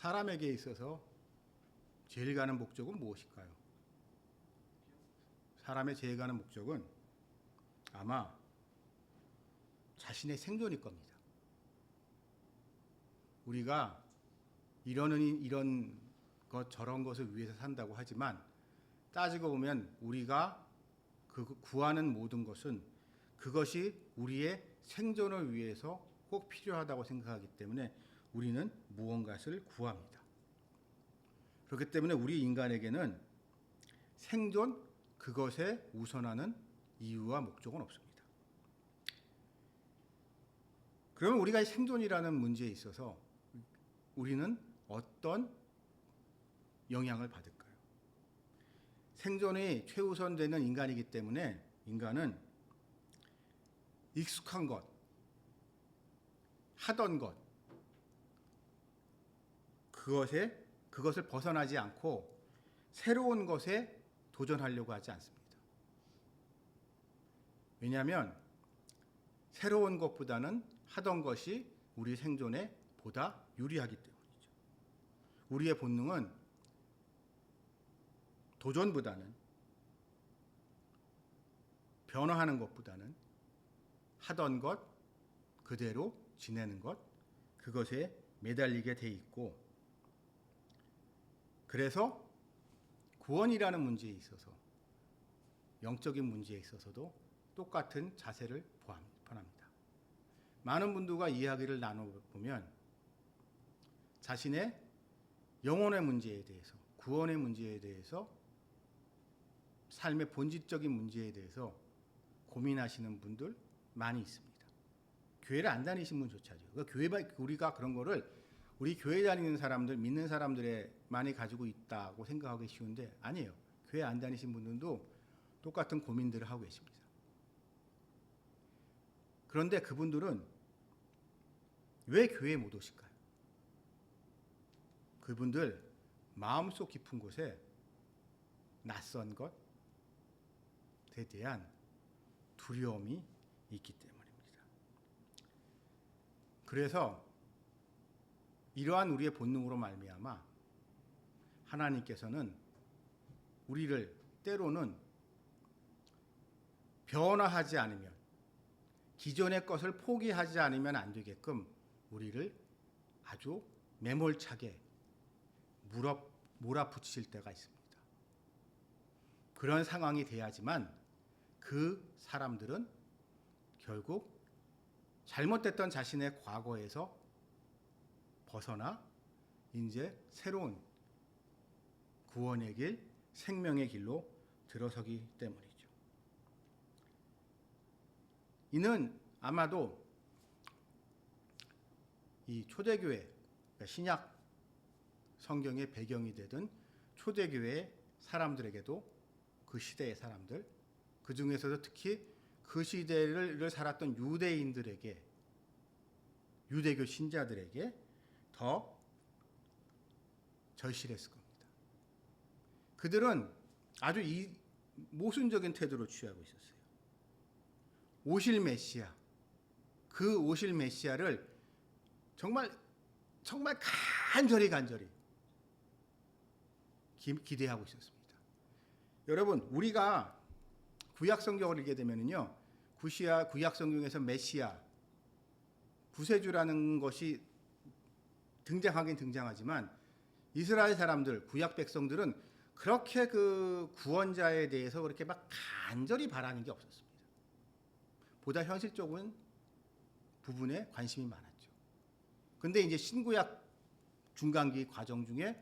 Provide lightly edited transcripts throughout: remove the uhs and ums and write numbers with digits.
사람에게 있어서 제일 가는 목적은 무엇일까요? 사람의 제일 가는 목적은 아마 자신의 생존일 겁니다. 우리가 이런 것 저런 것을 위해서 산다고 하지만 따지고 보면 우리가 구하는 모든 것은 그것이 우리의 생존을 위해서 꼭 필요하다고 생각하기 때문에 우리는 무언가를 구합니다. 그렇기 때문에 우리 인간에게는 생존 그것에 우선하는 이유와 목적은 없습니다. 그러면 우리가 생존이라는 문제에 있어서 우리는 어떤 영향을 받을까요? 생존이 최우선되는 인간이기 때문에 인간은 익숙한 것, 하던 것, 그것을 벗어나지 않고 새로운 것에 도전하려고 하지 않습니다. 왜냐하면 새로운 것보다는 하던 것이 우리 생존에 보다 유리하기 때문이죠. 우리의 본능은 도전보다는 변화하는 것보다는 하던 것 그대로 지내는 것 그것에 매달리게 돼 있고 그래서 구원이라는 문제에 있어서 영적인 문제에 있어서도 똑같은 자세를 표합니다. 많은 분들과 이야기를 나눠보면 자신의 영혼의 문제에 대해서 구원의 문제에 대해서 삶의 본질적인 문제에 대해서 고민하시는 분들 많이 있습니다. 교회를 안 다니신 분조차죠. 그러니까 우리가 그런 거를 우리 교회 다니는 사람들, 믿는 사람들에 많이 가지고 있다고 생각하기 쉬운데 아니에요. 교회 안 다니신 분들도 똑같은 고민들을 하고 계십니다. 그런데 그분들은 왜 교회에 못 오실까요? 그분들 마음속 깊은 곳에 낯선 것에 대한 두려움이 있기 때문입니다. 그래서 이러한 우리의 본능으로 말미암아 하나님께서는 우리를 때로는 변화하지 않으면 기존의 것을 포기하지 않으면 안 되게끔 우리를 아주 매몰차게 몰아붙이실 때가 있습니다. 그런 상황이 돼야지만 그 사람들은 결국 잘못됐던 자신의 과거에서 벗어나 이제 새로운 구원의 길, 생명의 길로 들어서기 때문이죠. 이는 아마도 이 초대교회, 그러니까 신약 성경의 배경이 되던 초대교회 사람들에게도 그 시대의 사람들, 그 중에서도 특히 그 시대를 살았던 유대인들에게, 유대교 신자들에게 더 절실했을 겁니다. 그들은 아주 모순적인 태도를 취하고 있었어요. 오실 메시아, 그 오실 메시아를 정말 간절히 기대하고 있었습니다. 여러분, 우리가 구약 성경을 읽게 되면요, 구약 성경에서 메시아, 구세주라는 것이 등장하긴 등장하지만 이스라엘 사람들, 구약 백성들은 그렇게 그 구원자에 대해서 그렇게 막 간절히 바라는 게 없었습니다. 보다 현실적인 부분에 관심이 많았죠. 근데 이제 신구약 중간기 과정 중에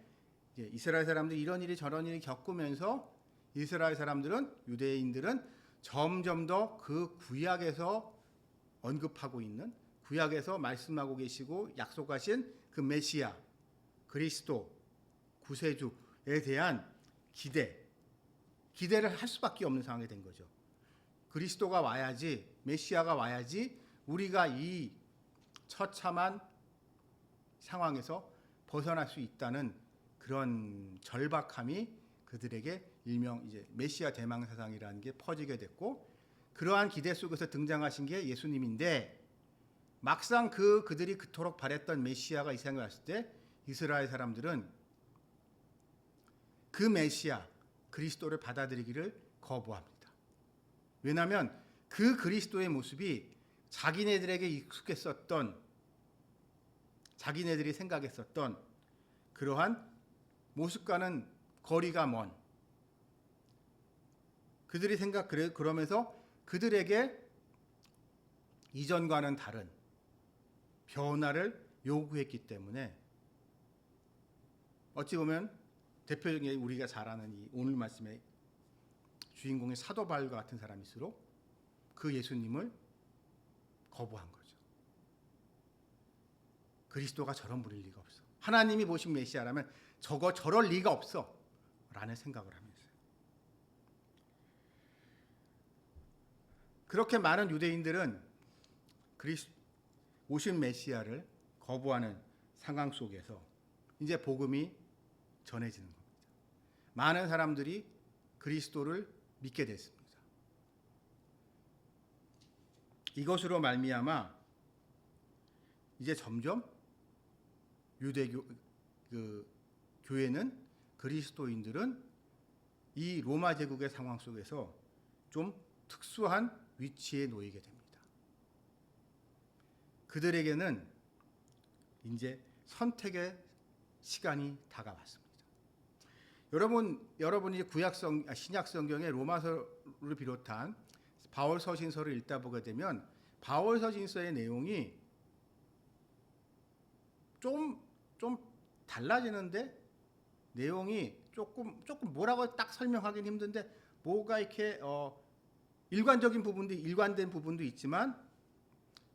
이제 이스라엘 사람들이 이런 일이 저런 일이 겪으면서 이스라엘 사람들은, 유대인들은 점점 더 그 구약에서 언급하고 있는, 구약에서 말씀하고 계시고 약속하신 그 메시아, 그리스도, 구세주에 대한 기대를 할 수밖에 없는 상황이 된 거죠. 그리스도가 와야지, 메시아가 와야지 우리가 이 처참한 상황에서 벗어날 수 있다는 그런 절박함이 그들에게 일명 이제 메시아 대망 사상이라는 게 퍼지게 됐고, 그러한 기대 속에서 등장하신 게 예수님인데 막상 그들이 그토록 바랬던 메시아가 이 세상에 왔을 때 이스라엘 사람들은 그 메시아 그리스도를 받아들이기를 거부합니다. 왜냐하면 그 그리스도의 모습이 자기네들에게 익숙했었던, 자기네들이 생각했었던 그러한 모습과는 거리가 먼, 그들이 그러면서 그들에게 이전과는 다른 변화를 요구했기 때문에 어찌 보면 대표적인 우리가 잘 아는 이 오늘 말씀의 주인공의 사도 바울과 같은 사람일수록 그 예수님을 거부한 거죠. 그리스도가 저런 분일 리가 없어. 하나님이 보신 메시아라면 저럴 리가 없어 라는 생각을 하면서요. 그렇게 많은 유대인들은 오신 메시아를 거부하는 상황 속에서 이제 복음이 전해지는 겁니다. 많은 사람들이 그리스도를 믿게 됐습니다. 이것으로 말미암아 이제 점점 유대교 교회는, 그리스도인들은 이 로마 제국의 상황 속에서 좀 특수한 위치에 놓이게 됩니다. 그들에게는 이제 선택의 시간이 다가왔습니다. 여러분이 신약 성경의 로마서를 비롯한 바울 서신서를 읽다 보게 되면 바울 서신서의 내용이 좀 달라지는데, 내용이 조금 뭐라고 딱 설명하기는 힘든데, 뭐가 이렇게 일관된 부분도 있지만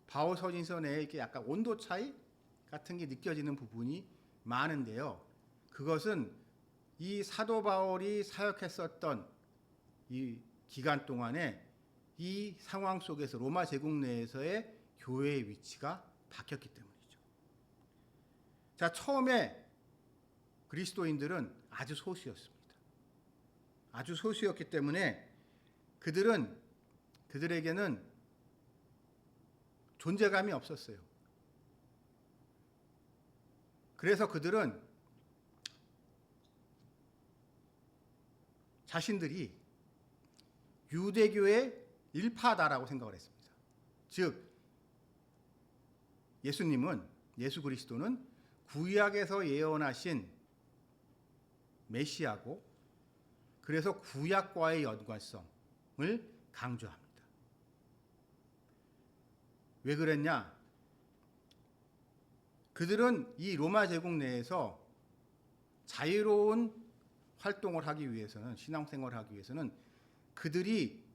바울 서신서 내에 이렇게 약간 온도 차이 같은 게 느껴지는 부분이 많은데요. 그것은 이 사도 바울이 사역했었던 이 기간 동안에 이 상황 속에서 로마 제국 내에서의 교회의 위치가 바뀌었기 때문이죠. 자, 처음에 그리스도인들은 아주 소수였습니다. 아주 소수였기 때문에 그들에게는 존재감이 없었어요. 그래서 그들은 자신들이 유대교의 일파다라고 생각을 했습니다. 즉, 예수 그리스도는 구약에서 예언하신 메시아고, 그래서 구약과의 연관성을 강조합니다. 왜 그랬냐? 그들은 이 로마 제국 내에서 자유로운 활동을 하기 위해서는, 신앙생활을 하기 위해서는 그들이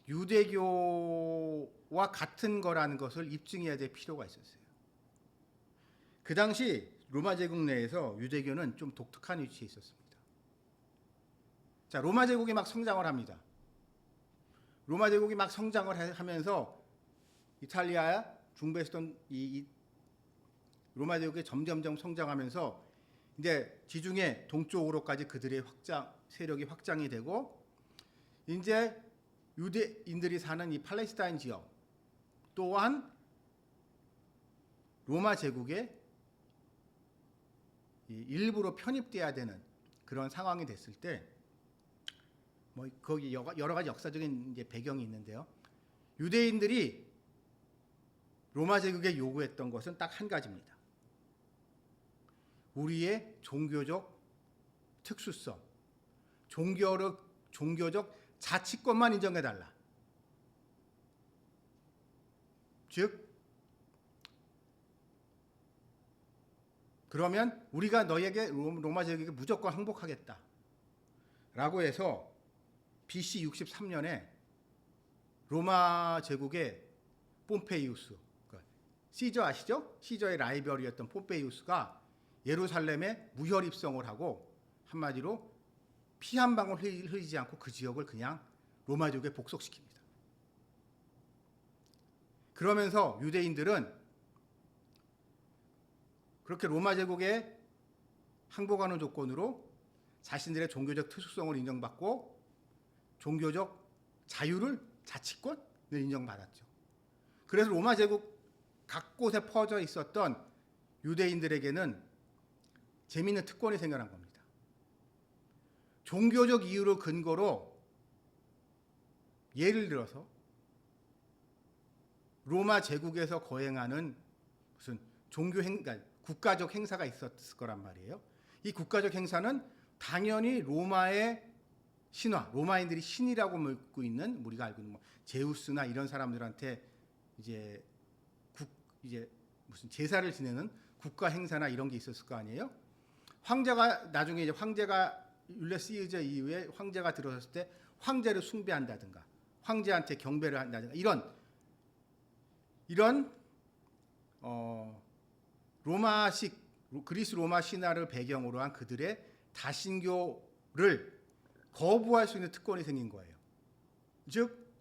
유대교와 같은 거라는 것을 입증해야 될 필요가 있었어요. 그 당시 로마 제국 내에서 유대교는 좀 독특한 위치에 있었습니다. 자, 로마 제국이 막 성장을 합니다. 로마 제국이 막 성장을 하면서 이탈리아 중부에서던 이 로마 제국이 점점점 성장하면서 이제 지중해 동쪽으로까지 그들의 세력이 확장이 되고, 이제 유대인들이 사는 이 팔레스타인 지역 또한 로마 제국의 일부로 편입돼야 되는 그런 상황이 됐을 때, 뭐 거기 여러 가지 역사적인 이제 배경이 있는데요. 유대인들이 로마 제국에 요구했던 것은 딱 한 가지입니다. 우리의 종교적 특수성, 종교적 자치권만 인정해달라. 즉, 그러면 우리가 너에게 로마 제국에게 무조건 항복하겠다 라고 해서 BC 63년에 로마 제국의 폼페이우스, 시저 아시죠? 시저의 라이벌이었던 폼페이우스가 예루살렘에 무혈 입성을 하고, 한마디로 피 한 방울 흘리지 않고 그 지역을 그냥 로마 제국에 복속시킵니다. 그러면서 유대인들은 그렇게 로마 제국에 항복하는 조건으로 자신들의 종교적 특수성을 인정받고 종교적 자치권을 인정받았죠. 그래서 로마 제국 각 곳에 퍼져 있었던 유대인들에게는 재미있는 특권이 생겨난 겁니다. 종교적 이유를 근거로 예를 들어서 로마 제국에서 거행하는 무슨 그러니까 국가적 행사가 있었을 거란 말이에요. 이 국가적 행사는 당연히 로마의 신화, 로마인들이 신이라고 믿고 있는 우리가 알고 있는 뭐 제우스나 이런 사람들한테 이제 무슨 제사를 지내는 국가 행사나 이런 게 있었을 거 아니에요. 황제가 나중에 이제 황제가 율리스 시저 이후에 황제가 들어섰을 때 황제를 숭배한다든가 황제한테 경배를 한다든가 이런 로마식 그리스 로마 신화를 배경으로 한 그들의 다신교를 거부할 수 있는 특권이 생긴 거예요. 즉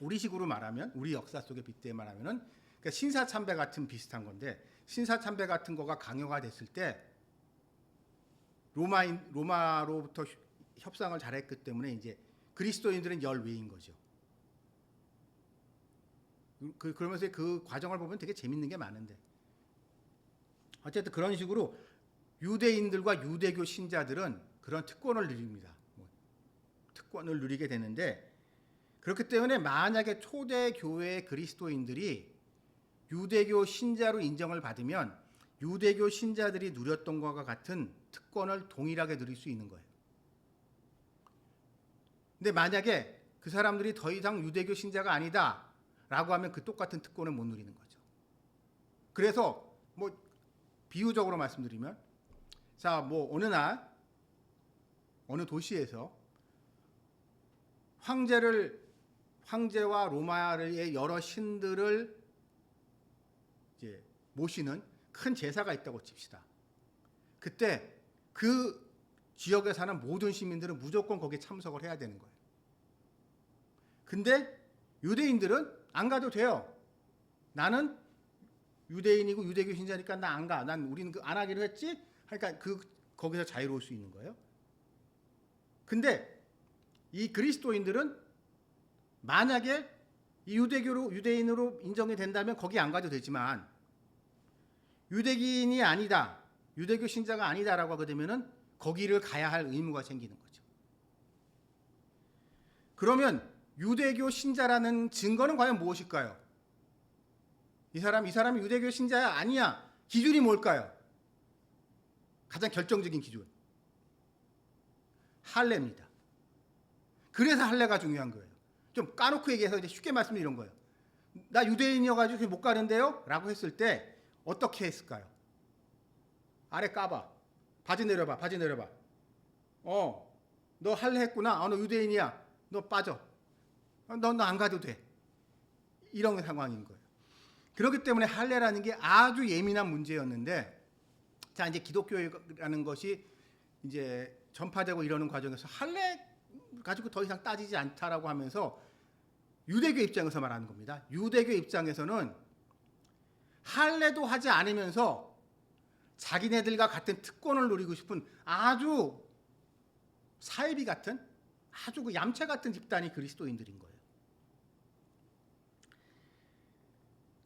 우리식으로 말하면 우리 역사 속에 빗대어 말하면은 그러니까 신사참배 같은 비슷한 건데 신사참배 같은 거가 강요가 됐을 때 로마로부터 협상을 잘했기 때문에 이제 그리스도인들은 열외인 거죠. 그러면서 그 과정을 보면 되게 재밌는 게 많은데 어쨌든 그런 식으로 유대인들과 유대교 신자들은 그런 특권을 누립니다. 특권을 누리게 되는데 그렇기 때문에 만약에 초대 교회의 그리스도인들이 유대교 신자로 인정을 받으면 유대교 신자들이 누렸던 것과 같은 특권을 동일하게 누릴 수 있는 거예요. 근데 만약에 그 사람들이 더 이상 유대교 신자가 아니다라고 하면 그 똑같은 특권을 못 누리는 거죠. 그래서 뭐 비유적으로 말씀드리면 자, 뭐 어느 날 어느 도시에서 황제와 로마의 여러 신들을 이제 모시는 큰 제사가 있다고 칩시다. 그때 그 지역에 사는 모든 시민들은 무조건 거기에 참석을 해야 되는 거예요. 근데 유대인들은 안 가도 돼요. 나는 유대인이고 유대교 신자니까 나 안 가. 우리는 안 하기로 했지? 그러니까 거기서 자유로울 수 있는 거예요. 근데 이 그리스도인들은 만약에 이 유대인으로 인정이 된다면 거기 안 가도 되지만 유대인이 아니다, 유대교 신자가 아니다라고 하게 되면은 거기를 가야 할 의무가 생기는 거죠. 그러면 유대교 신자라는 증거는 과연 무엇일까요? 이 사람이 유대교 신자야 아니야. 기준이 뭘까요? 가장 결정적인 기준. 할례입니다. 그래서 할례가 중요한 거예요. 좀 까놓고 얘기해서 이제 쉽게 말씀드리면 이런 거예요. 나 유대인이어가지고 못 가는데요? 라고 했을 때 어떻게 했을까요? 아래 까봐. 바지 내려봐. 너 할례 했구나. 너 유대인이야. 너 빠져. 너 안 가도 돼. 이런 상황인 거예요. 그렇기 때문에 할례라는 게 아주 예민한 문제였는데 자, 이제 기독교라는 것이 이제 전파되고 이러는 과정에서 할례 가지고 더 이상 따지지 않다라고 하면서 유대교 입장에서 말하는 겁니다. 유대교 입장에서는 할례도 하지 않으면서 자기네들과 같은 특권을 누리고 싶은 아주 사이비 같은 아주 그 얌체 같은 집단이 그리스도인들인 거예요.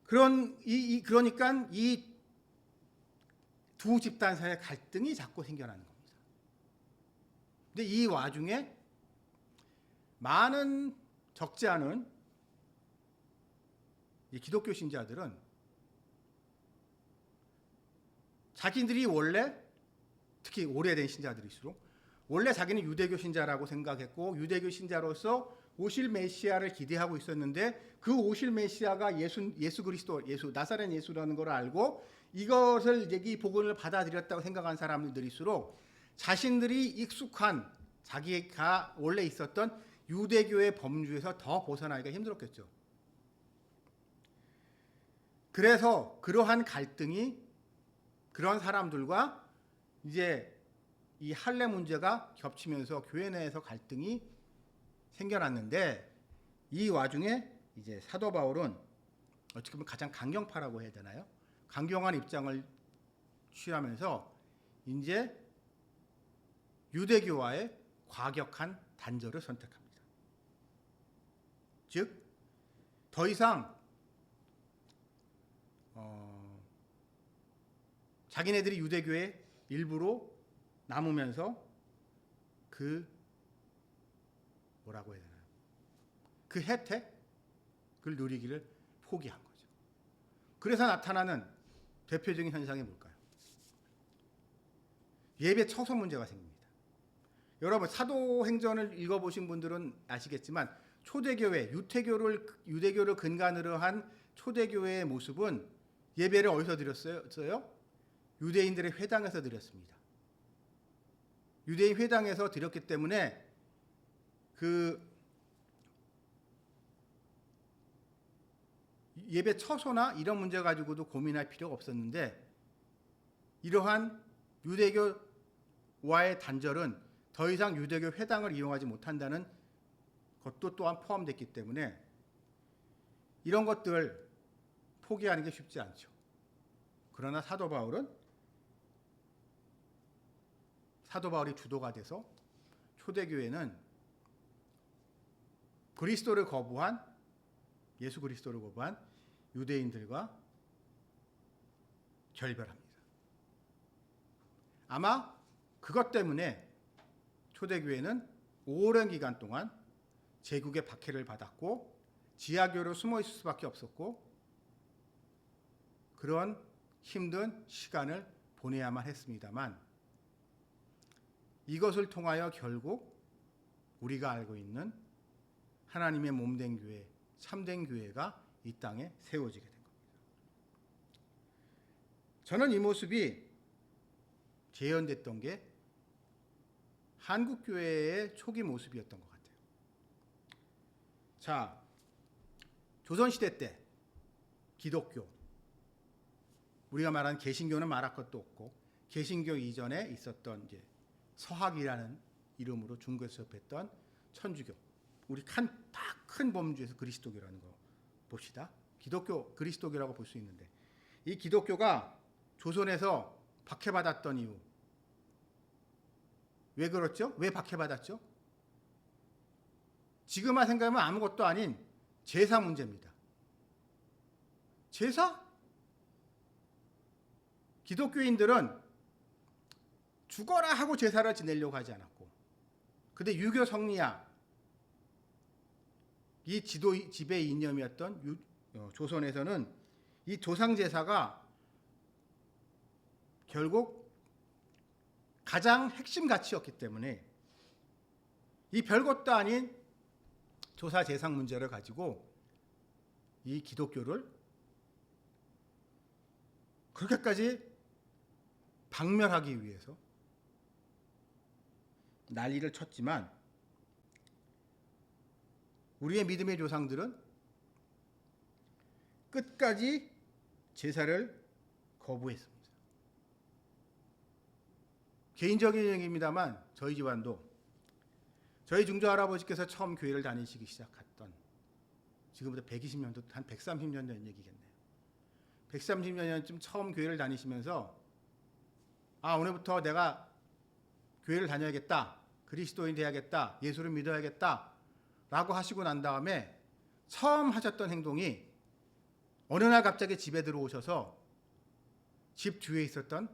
그러니까 이 두 집단 사이의 갈등이 자꾸 생겨나는 겁니다. 근데 이 와중에 많은 적지 않은 이 기독교 신자들은 자기들이 원래 특히 오래된 신자들일수록 원래 자기는 유대교 신자라고 생각했고 유대교 신자로서 오실 메시아를 기대하고 있었는데 그 오실 메시아가 예수 그리스도 나사렛 예수라는 걸 알고 이것을 이 복음을 받아들였다고 생각한 사람들일수록 자신들이 익숙한 자기가 원래 있었던 유대교의 범주에서 더 벗어나기가 힘들었겠죠. 그래서 그러한 갈등이 그런 사람들과 이제 이 할례 문제가 겹치면서 교회 내에서 갈등이 생겨났는데 이 와중에 이제 사도 바울은 어떻게 보면 가장 강경파라고 해야 되나요? 강경한 입장을 취하면서 이제 유대교와의 과격한 단절을 선택합니다. 즉, 더 이상 자기네들이 유대교의 일부로 남으면서 그 뭐라고 해야 되나요? 그 혜택을 누리기를 포기한 거죠. 그래서 나타나는 대표적인 현상이 뭘까요? 예배 처소 문제가 생깁니다. 여러분 사도행전을 읽어보신 분들은 아시겠지만 초대교회, 유대교를 근간으로 한 초대교회의 모습은 예배를 어디서 드렸어요? 유대인들의 회당에서 드렸습니다. 유대인 회당에서 드렸기 때문에 그 예배 처소나 이런 문제 가지고도 고민할 필요가 없었는데 이러한 유대교와의 단절은 더 이상 유대교 회당을 이용하지 못한다는 것도 또한 포함됐기 때문에 이런 것들 포기하는 게 쉽지 않죠. 그러나 사도 바울이 주도가 돼서 초대교회는 예수 그리스도를 거부한 유대인들과 결별합니다. 아마 그것 때문에 초대교회는 오랜 기간 동안 제국의 박해를 받았고 지하교로 숨어 있을 수밖에 없었고 그런 힘든 시간을 보내야만 했습니다만 이것을 통하여 결국 우리가 알고 있는 하나님의 몸된 교회, 참된 교회가 이 땅에 세워지게 된 겁니다. 저는 이 모습이 재현됐던 게 한국교회의 초기 모습이었던 것 같아요. 자, 조선시대 때 기독교, 우리가 말하는 개신교는 말할 것도 없고 개신교 이전에 있었던 이제 서학이라는 이름으로 중국에서 접했던 천주교, 우리 큰 범주에서 그리스도교라는 거 봅시다. 기독교, 그리스도교라고 볼 수 있는데 이 기독교가 조선에서 박해받았던 이유 왜 그렇죠? 왜 박해받았죠? 지금만 생각하면 아무것도 아닌 제사 문제입니다. 제사? 기독교인들은 죽어라 하고 제사를 지내려고 하지 않았고 근데 유교 성리학 이 지배 이념이었던 조선에서는 이 조상 제사가 결국 가장 핵심 가치였기 때문에 이 별것도 아닌 조사 제상 문제를 가지고 이 기독교를 그렇게까지 박멸하기 위해서 난리를 쳤지만 우리의 믿음의 조상들은 끝까지 제사를 거부했습니다. 개인적인 얘기입니다만 저희 집안도 저희 중조할아버지께서 처음 교회를 다니시기 시작했던 지금부터 120년도 한 130년 전 얘기겠네요. 130년쯤 처음 교회를 다니시면서 오늘부터 내가 교회를 다녀야겠다. 그리스도인 돼야겠다. 예수를 믿어야겠다. 라고 하시고 난 다음에 처음 하셨던 행동이 어느 날 갑자기 집에 들어오셔서 집 뒤에 있었던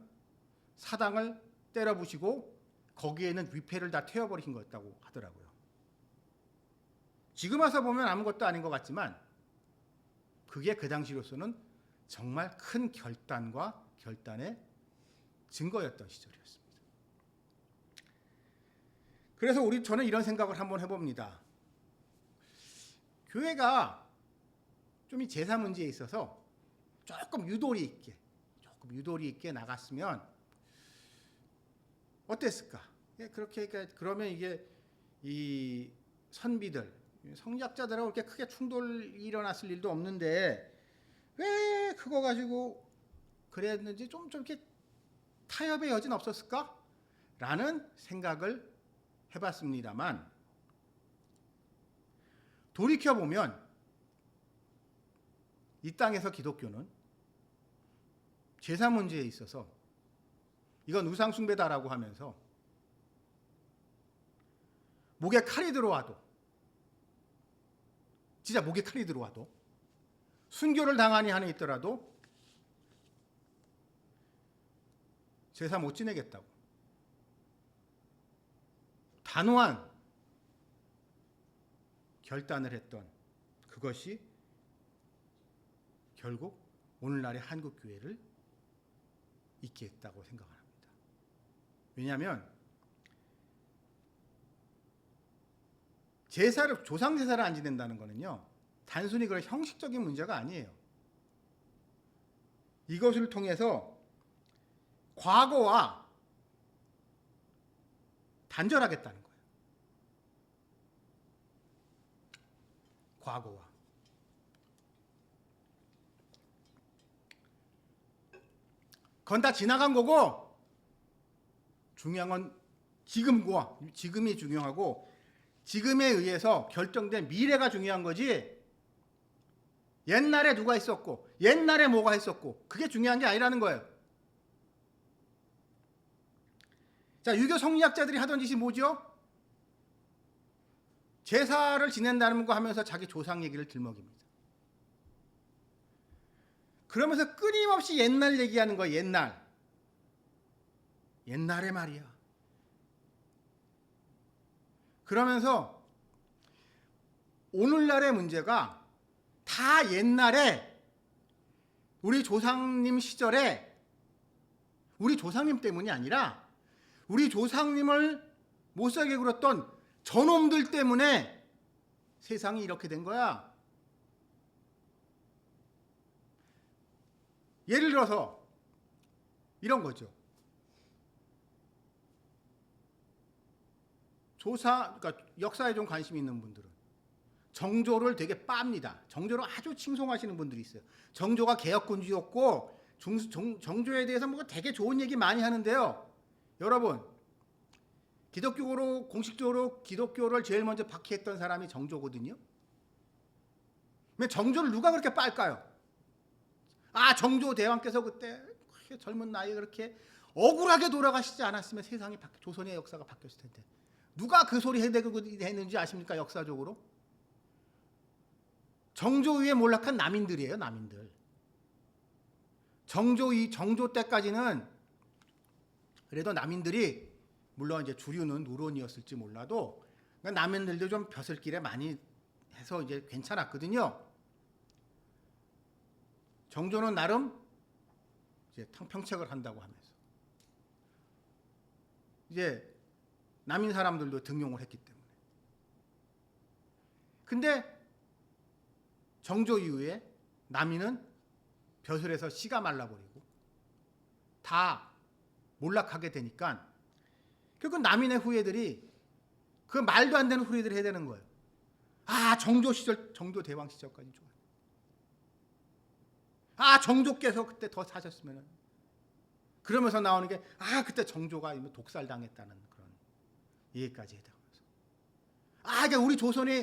사당을 때려 부시고 거기에는 위패를 다 태워버리신 거였다고 하더라고요. 지금 와서 보면 아무것도 아닌 것 같지만 그게 그 당시로서는 정말 큰 결단과 결단의 증거였던 시절이었습니다. 그래서 저는 이런 생각을 한번 해봅니다. 교회가 좀 이 제사 문제에 있어서 조금 유도리 있게 나갔으면 어땠을까? 그러면 이게 이 선비들, 성약자들하고 그렇게 크게 충돌이 일어났을 일도 없는데 왜 그거 가지고 그랬는지 좀 이렇게 타협의 여지는 없었을까? 라는 생각을 해봤습니다만 돌이켜보면 이 땅에서 기독교는 제사 문제에 있어서 이건 우상숭배다라고 하면서 목에 칼이 들어와도 진짜 목에 칼이 들어와도 순교를 당하니 한에 있더라도 제사 못 지내겠다고 단호한 결단을 했던 그것이 결국 오늘날의 한국 교회를 있게 했다고 생각합니다. 왜냐하면 조상 제사를 안 지낸다는 것은요, 단순히 그런 형식적인 문제가 아니에요. 이것을 통해서 과거와 단절하겠다는 거예요. 과거와. 그건 다 지나간 거고, 중요한 건 지금이 중요하고, 지금에 의해서 결정된 미래가 중요한 거지, 옛날에 누가 있었고 옛날에 뭐가 했었고 그게 중요한 게 아니라는 거예요. 자, 유교 성리학자들이 하던 짓이 뭐죠? 제사를 지낸다는 거 하면서 자기 조상 얘기를 들먹입니다. 그러면서 끊임없이 옛날 얘기하는 거예요. 옛날에 말이야. 그러면서 오늘날의 문제가 다 옛날에 우리 조상님 시절에 우리 조상님 때문이 아니라 우리 조상님을 못살게 굴었던 저놈들 때문에 세상이 이렇게 된 거야. 예를 들어서 이런 거죠. 그러니까 역사에 좀 관심 있는 분들은 정조를 되게 빱니다. 정조를 아주 칭송하시는 분들이 있어요. 정조가 개혁군주였고 정조에 대해서 뭐 되게 좋은 얘기 많이 하는데요. 여러분, 기독교로 공식적으로 기독교를 제일 먼저 박해했던 사람이 정조거든요. 근데 정조를 누가 그렇게 빨까요? 정조 대왕께서 그때 젊은 나이에 그렇게 억울하게 돌아가시지 않았으면 세상이 조선의 역사가 바뀌었을 텐데. 누가 그 소리 해대고 했는지 아십니까? 역사적으로? 정조 위에 몰락한 남인들이에요. 남인들. 정조 때까지는 그래도 남인들이 물론 이제 주류는 노론이었을지 몰라도 남인들도 좀 벼슬길에 많이 해서 이제 괜찮았거든요. 정조는 나름 이제 평책을 한다고 하면서 이제 남인 사람들도 등용을 했기 때문에. 근데 정조 이후에 남인은 벼슬에서 씨가 말라버리고 다 몰락하게 되니까 결국 남인의 후예들이 그 말도 안 되는 후예들을 해야 되는 거예요. 정조 시절, 정조 대왕 시절까지 좋아요. 정조께서 그때 더 사셨으면은. 그러면서 나오는 게 그때 정조가 독살 당했다는 그런 얘기까지 해당하면서. 그러니까 우리 조선이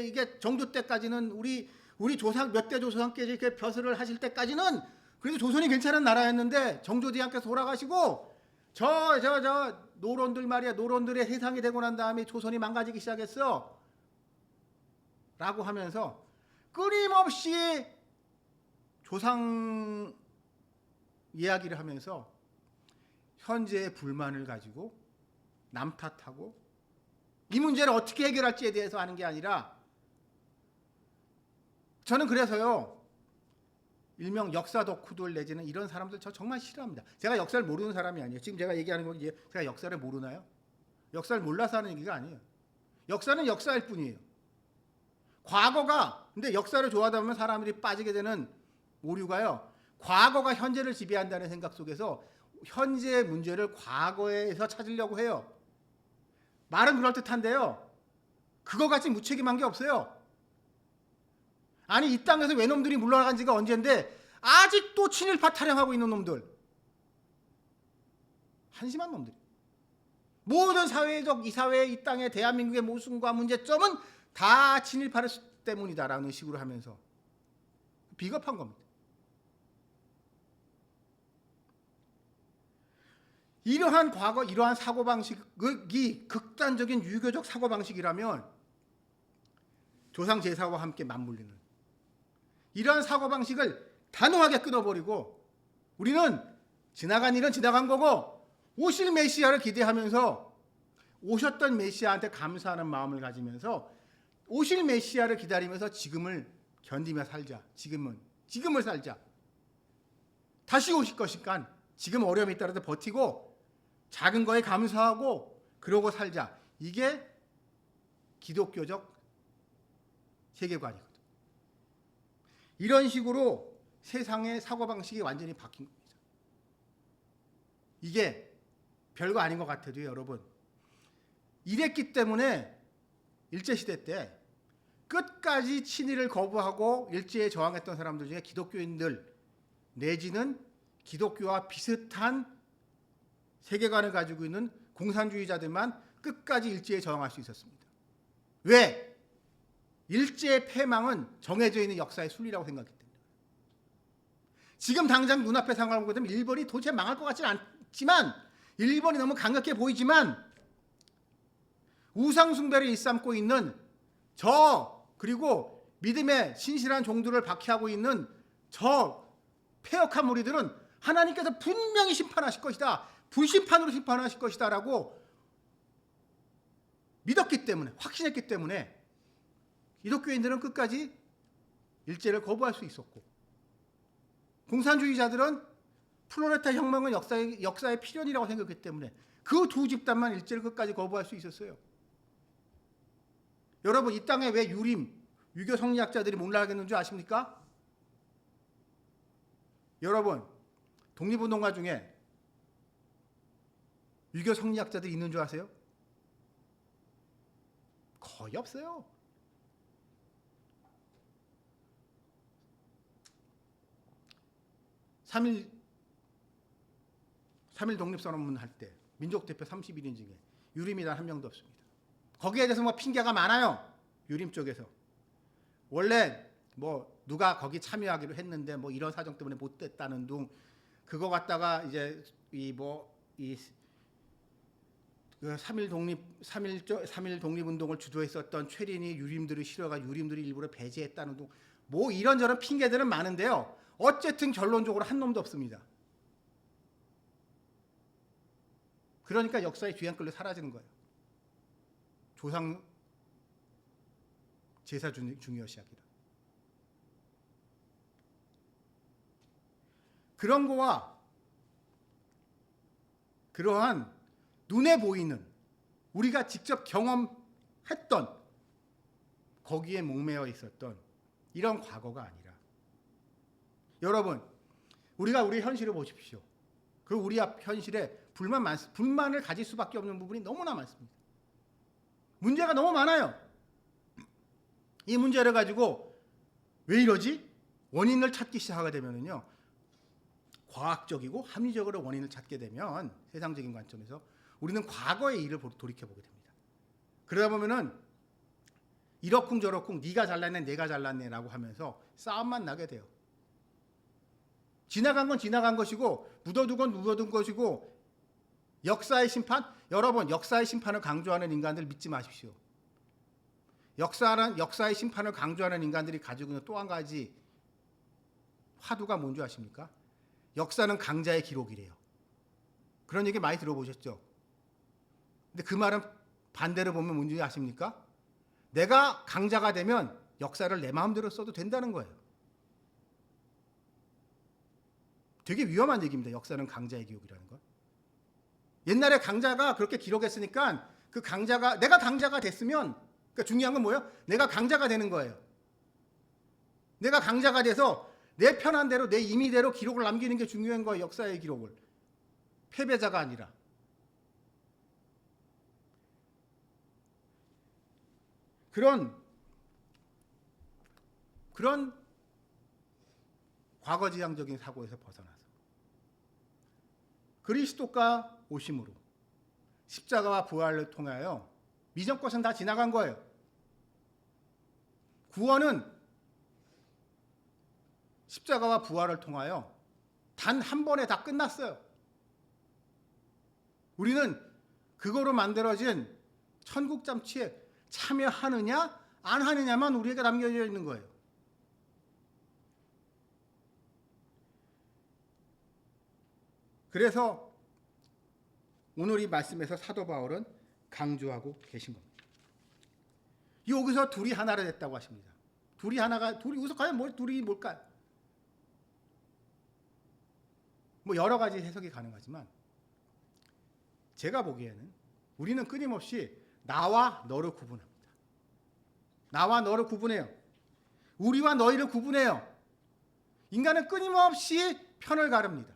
이게 정조 때까지는 우리 조상 몇 대 조상께서 이렇게 벼슬을 하실 때까지는 그래도 조선이 괜찮은 나라였는데 정조 대왕께서 돌아가시고 저 노론들 말이야, 노론들의 세상이 되고 난 다음에 조선이 망가지기 시작했어 라고 하면서 끊임없이 조상 이야기를 하면서 현재의 불만을 가지고 남 탓하고 이 문제를 어떻게 해결할지에 대해서 하는 게 아니라, 저는 그래서요, 일명 역사 덕후들 내지는 이런 사람들 저 정말 싫어합니다. 제가 역사를 모르는 사람이 아니에요. 지금 제가 얘기하는 건 제가 역사를 모르나요? 역사를 몰라서 하는 얘기가 아니에요. 역사는 역사일 뿐이에요. 근데 역사를 좋아하다 보면 사람들이 빠지게 되는 오류가요, 과거가 현재를 지배한다는 생각 속에서 현재의 문제를 과거에서 찾으려고 해요. 말은 그럴듯한데요, 그거 같이 무책임한 게 없어요. 이 땅에서 외놈들이 물러나간 지가 언젠데 아직도 친일파 타령하고 있는 놈들, 한심한 놈들. 모든 사회적 이 사회, 이 땅의 대한민국의 모순과 문제점은 다 친일파 때문이다라는 식으로 하면서 비겁한 겁니다. 이러한 과거, 이러한 사고방식이 극단적인 유교적 사고방식이라면 조상 제사와 함께 맞물리는 이러한 사고방식을 단호하게 끊어버리고 우리는 지나간 일은 지나간 거고 오실 메시아를 기대하면서 오셨던 메시아한테 감사하는 마음을 가지면서 오실 메시아를 기다리면서 지금을 견디며 살자. 지금을 살자. 다시 오실 것이니까 지금 어려움이 있더라도 버티고 작은 거에 감사하고 그러고 살자. 이게 기독교적 세계관이거든. 이런 식으로 세상의 사고방식이 완전히 바뀐 겁니다. 이게 별거 아닌 것 같아도 여러분, 이랬기 때문에 일제시대 때 끝까지 친일을 거부하고 일제에 저항했던 사람들 중에 기독교인들 내지는 기독교와 비슷한 세계관을 가지고 있는 공산주의자들만 끝까지 일제에 저항할 수 있었습니다. 왜? 일제의 패망은 정해져 있는 역사의 순리라고 생각했기 때문에. 지금 당장 눈앞에 상황을 보게 되면 일본이 도대체 망할 것 같지는 않지만, 일본이 너무 강력해 보이지만 우상숭배를 일삼고 있는 그리고 믿음의 신실한 종들을 박해하고 있는 저 패역한 무리들은 하나님께서 분명히 심판하실 것이다. 불심판으로 심판하실 것이다 라고 믿었기 때문에, 확신했기 때문에 기독교인들은 끝까지 일제를 거부할 수 있었고, 공산주의자들은 플로레타 혁명은 역사의 필연이라고 생각했기 때문에 그 두 집단만 일제를 끝까지 거부할 수 있었어요. 여러분, 이 땅에 왜 유교 성리학자들이 몰락했는 줄 아십니까? 여러분, 독립운동가 중에 유교 성리학자들이 있는 줄 아세요? 거의 없어요. 삼일 독립선언문 할 때 민족대표 31인 중에 유림이 단 한 명도 없습니다. 거기에 대해서 뭐 핑계가 많아요. 유림 쪽에서. 원래 뭐 누가 거기 참여하기로 했는데 뭐 이런 사정 때문에 못 됐다는 둥, 그거 갖다가 이제 그 3.1 독립운동을 주도했었던 최린이 유림들을 싫어가 유림들이 일부러 배제했다는 둥, 뭐 이런저런 핑계들은 많은데요. 어쨌든 결론적으로 한 놈도 없습니다. 그러니까 역사의 뒤안길로 사라지는 거예요. 조상 제사 중요시하기라. 그런 거와 그러한 눈에 보이는 우리가 직접 경험했던 거기에 목매어 있었던 이런 과거가 아니라, 여러분, 우리가 우리 현실을 보십시오. 그리고 우리 앞 현실에 불만을 가질 수밖에 없는 부분이 너무나 많습니다. 문제가 너무 많아요. 이 문제를 가지고 왜 이러지? 원인을 찾기 시작하게 되면요, 과학적이고 합리적으로 원인을 찾게 되면 세상적인 관점에서 우리는 과거의 일을 돌이켜보게 됩니다. 그러다 보면은 이러쿵저러쿵 네가 잘났네 내가 잘났네라고 하면서 싸움만 나게 돼요. 지나간 건 지나간 것이고 묻어둔 건 묻어둔 것이고, 역사의 심판? 여러분, 역사의 심판을 강조하는 인간들 믿지 마십시오. 역사의 심판을 강조하는 인간들이 가지고 있는 또 한 가지 화두가 뭔지 아십니까? 역사는 강자의 기록이래요. 그런 얘기 많이 들어보셨죠? 근데 그 말은 반대로 보면 뭔지 아십니까? 내가 강자가 되면 역사를 내 마음대로 써도 된다는 거예요. 되게 위험한 얘기입니다. 역사는 강자의 기록이라는 건. 옛날에 강자가 그렇게 기록했으니까 내가 강자가 됐으면, 그러니까 중요한 건 뭐예요? 내가 강자가 되는 거예요. 내가 강자가 돼서 내 편한 대로 내 임의대로 기록을 남기는 게 중요한 거예요. 역사의 기록을. 패배자가 아니라. 그런 과거지향적인 사고에서 벗어나서 그리스도가 오심으로 십자가와 부활을 통하여 이전 것은 다 지나간 거예요. 구원은 십자가와 부활을 통하여 단 한 번에 다 끝났어요. 우리는 그거로 만들어진 천국 잔치에 참여하느냐 안 하느냐만 우리에게 남겨져 있는 거예요. 그래서 오늘 이 말씀에서 사도 바울은 강조하고 계신 겁니다. 여기서 둘이 하나가 됐다고 하십니다. 둘이 여기서 과연 둘이 뭘까요? 뭐 여러 가지 해석이 가능하지만 제가 보기에는 우리는 끊임없이 나와 너를 구분합니다. 나와 너를 구분해요. 우리와 너희를 구분해요. 인간은 끊임없이 편을 가릅니다.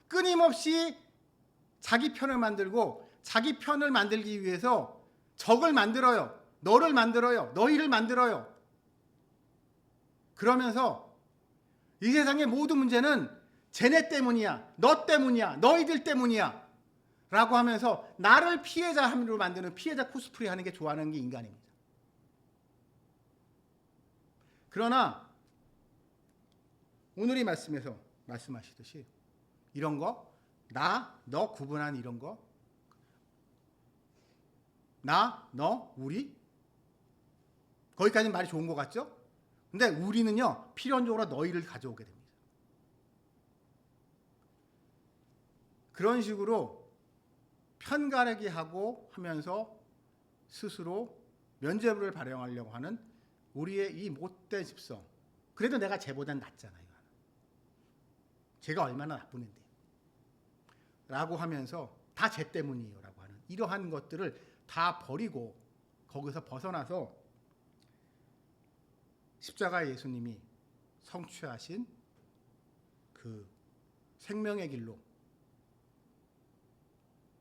끊임없이 자기 편을 만들고 자기 편을 만들기 위해서 적을 만들어요. 너를 만들어요. 너희를 만들어요. 그러면서 이 세상의 모든 문제는 쟤네 때문이야. 너 때문이야. 너희들 때문이야. 라고 하면서 나를 피해자로 만드는 피해자 코스프레 하는 게 좋아하는 게 인간입니다. 그러나 오늘 이 말씀에서 말씀하시듯이 이런 거, 나, 너 구분한 이런 거, 나, 너, 우리, 거기까지는 말이 좋은 것 같죠? 근데 우리는요, 필연적으로 너희를 가져오게 됩니다. 그런 식으로 편가르기 하고 하면서 스스로 면죄부를 발행하려고 하는 우리의 이 못된 습성. 그래도 내가 쟤보단 낫잖아요. 쟤가 얼마나 나쁘는데. 라고 하면서 다 쟤 때문이에요. 라고 하는 이러한 것들을 다 버리고 거기서 벗어나서 십자가 예수님이 성취하신 그 생명의 길로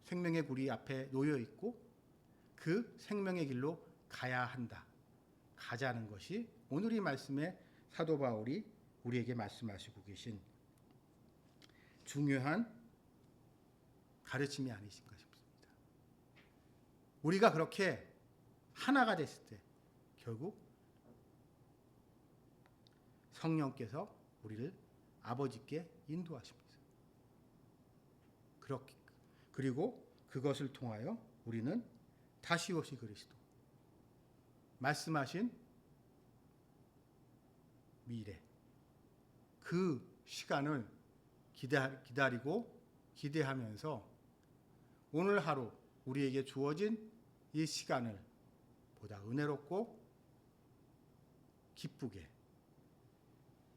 생명의 굴이 앞에 놓여 있고 그 생명의 길로 가야 한다. 가자는 것이 오늘 이 말씀에 사도 바울이 우리에게 말씀하시고 계신 중요한 가르침이 아니신가 싶습니다. 우리가 그렇게 하나가 됐을 때 결국 성령께서 우리를 아버지께 인도하십니다. 그리고 그것을 통하여 우리는 다시 오실 그리스도 말씀하신 미래 그 시간을 기다리고 기대하면서 오늘 하루 우리에게 주어진 이 시간을 보다 은혜롭고 기쁘게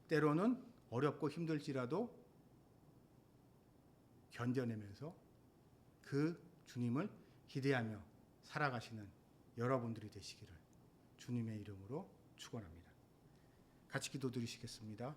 때로는 어렵고 힘들지라도 견뎌내면서 그 주님을 기대하며 살아가시는 여러분들이 되시기를 주님의 이름으로 축원합니다. 같이 기도드리시겠습니다.